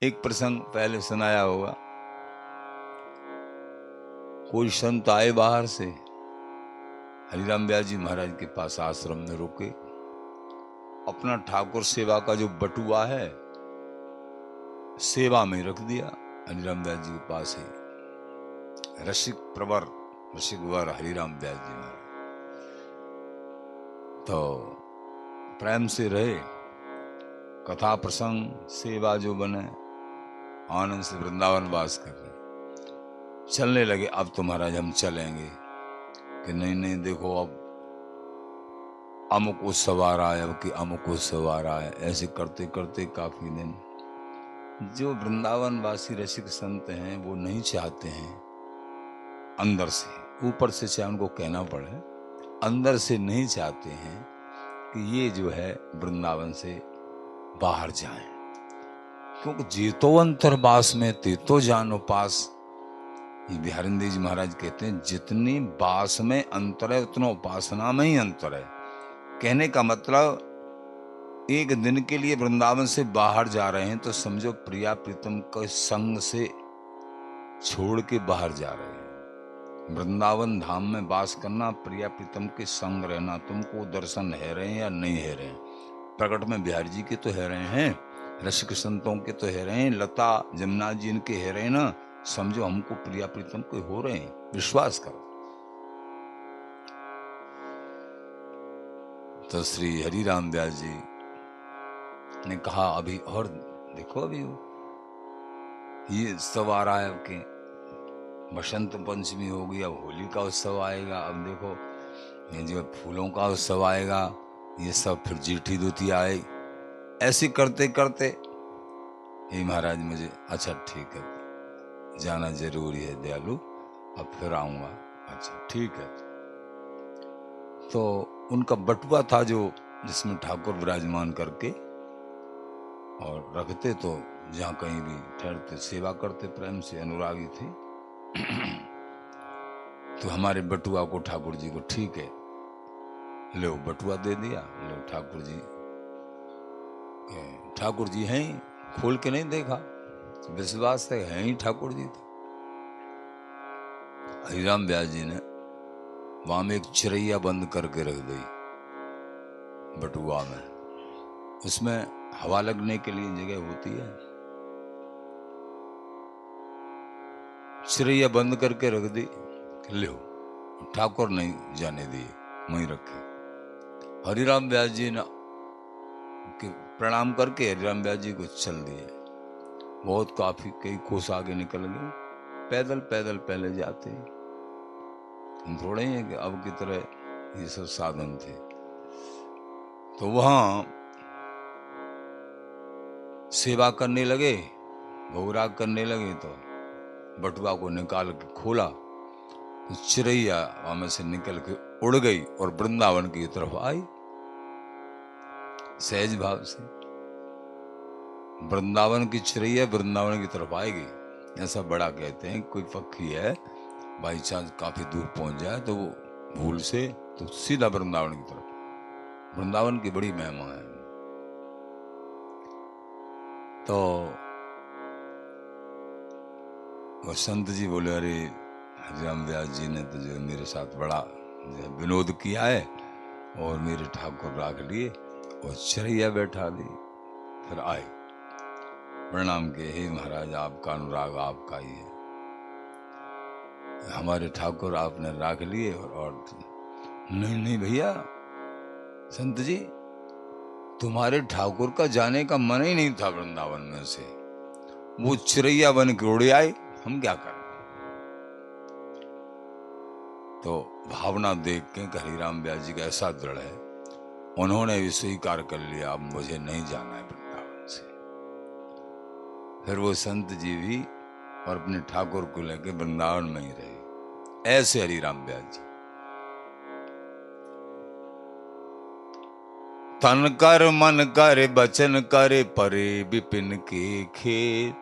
एक प्रसंग पहले सुनाया होगा। कोई संत आए बाहर से, हरिराम व्यास जी महाराज के पास आश्रम में रुके। अपना ठाकुर सेवा का जो बटुआ है सेवा में रख दिया हरिराम व्यास जी के पास ही। रसिक प्रवर, रसिक वर हरिराम व्यास जी महाराज तो प्रेम से रहे। कथा प्रसंग सेवा जो बने, आनंद से वृंदावन वास कर रहे। चलने लगे, अब तो महाराज हम चलेंगे। कि नहीं नहीं, देखो अब अमुक उत्सव आ रहा है, अब कि अमुक उत्सव आ रहा है। ऐसे करते करते काफी दिन, जो वृंदावन वासी रसिक संत हैं वो नहीं चाहते हैं अंदर से, ऊपर से चाहे उनको कहना पड़े, अंदर से नहीं चाहते हैं कि ये जो है वृंदावन से बाहर जाएं। क्योंकि जेतो अंतर्वास में तेतो जानो पास, ये बिहारिंदे जी महाराज कहते हैं जितनी बास में अंतर है उतना उपासना में ही अंतर है। कहने का मतलब एक दिन के लिए वृंदावन से बाहर जा रहे हैं तो समझो प्रिया प्रीतम के संग से छोड़ के बाहर जा रहे हैं। वृंदावन धाम में वास करना, प्रिया प्रीतम के संग रहना, तुमको दर्शन है रहे हैं या नहीं है रहे हैं। प्रकट में बिहारी जी के तो है रहे हैं, रसिक संतों के तो है रहे हैं, लता जमुना जी इनके है रहे ना। समझो हमको प्रिया प्रीतम के हो रहे हैं, विश्वास करो। तो श्री हरिराम व्यास जी ने कहा अभी और देखो, अभी ये उत्सव आ रहा है, आपके बसंत पंचमी होगी, अब होली का उत्सव आएगा, अब देखो ये जो फूलों का उत्सव आएगा, ये सब फिर जेठी द्वितीया आए। ऐसे करते करते हे महाराज मुझे, अच्छा ठीक है जाना जरूरी है दयालु, अब फिर आऊंगा। अच्छा ठीक है। तो उनका बटुआ था जो जिसमें ठाकुर विराजमान करके और रखते, तो जहाँ कहीं भी ठहरते सेवा करते, प्रेम से अनुरागी थे। तो हमारे बटुआ को ठाकुर जी को, ठीक है लो बटुआ दे दिया, लो ठाकुर जी। ठाकुर जी हैं, खोल के नहीं देखा, विश्वास है हैं ही ठाकुर जी। तो हरिराम व्यास जी ने वहां में एक चिरैया बंद करके रख दी बटुआ में, उसमें हवा लगने के लिए जगह होती है। चिरैया बंद करके रख दी, लो ठाकुर नहीं जाने दिए, वहीं रखे। हरिराम व्यास जी ने प्रणाम करके हरिराम व्यास जी को चल दिए। बहुत काफी कई कोस आगे निकल गए, पैदल पैदल पहले जाते। हम थोड़े ही हैं कि अब की तरह ये सब साधन थे। तो वहां सेवा करने लगे, भोगराग करने लगे, तो बटुआ को निकाल के खोला तो चिरैया वहां में से निकल के उड़ गई और वृंदावन की तरफ आई सहज भाव से। वृंदावन की चिरैया वृंदावन की तरफ आएगी, ऐसा बड़ा कहते हैं। कोई पक्षी है बाई चांस काफी दूर पहुंच जाए तो वो भूल से तो सीधा वृंदावन की तरफ। वृंदावन की बड़ी महिमा है। तो वो संत जी बोले अरे हरिराम व्यास जी ने तो जो मेरे साथ बड़ा विनोद किया है और मेरे ठाकुर राख लिए और चिरैया बैठा दी। फिर आए प्रणाम के, हे महाराज आपका अनुराग आपका ही है, हमारे ठाकुर आपने राख लिए। और नहीं नहीं भैया संत जी, तुम्हारे ठाकुर का जाने का मन ही नहीं था वृंदावन में से, वो चिरैया बन के उड़ आए, हम क्या करें। तो भावना देख के हरिराम व्यास जी का ऐसा दृढ़ है, उन्होंने भी स्वीकार कर लिया अब मुझे नहीं जाना है वृंदावन से। फिर वो संत जी भी और अपने ठाकुर को लेकर वृंदावन में ही रहे। ऐसे हरिराम व्यास जी तन कर मन कर बचन करे परे विपिन के खेत,